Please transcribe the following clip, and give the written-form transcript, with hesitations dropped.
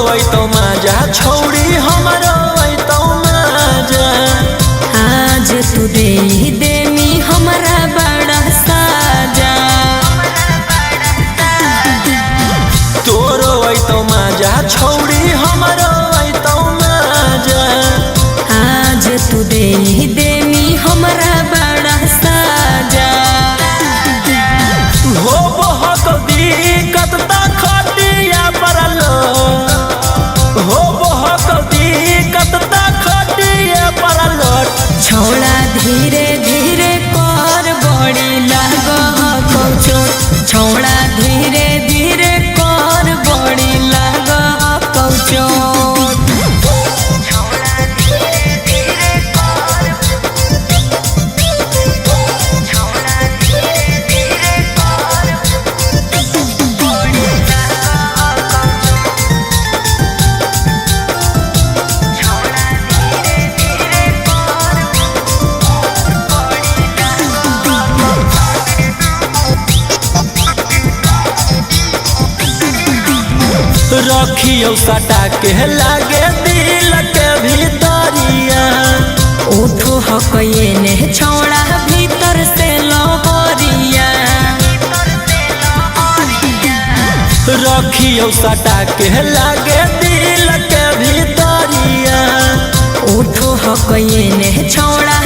तो माजा छोड़ी हमारो तो माजा। आज तू दे मी हमारा बड़ा साजा। तोरो तो माजा छोड़ी हमारो तो माजा। आज तू दे मी हमारा बड़ा साजा। हो बहुत दिक्कत ता खटिया परलो। हो बहुत दिक्कत ता खटिया परलो। छोड़ा धीरे धीरे कर बड़ी लागो चोट। छोड़ा धीरे धीरे कर बड़ी लागो चोट। रखियो सटा के लागे दिल के भीतरिया। उठो हकये ने छोड़ा भीतर से लोहरिया। रखियो सटा के लागे दिल के भीतरिया। उठो हकये ने छोड़ा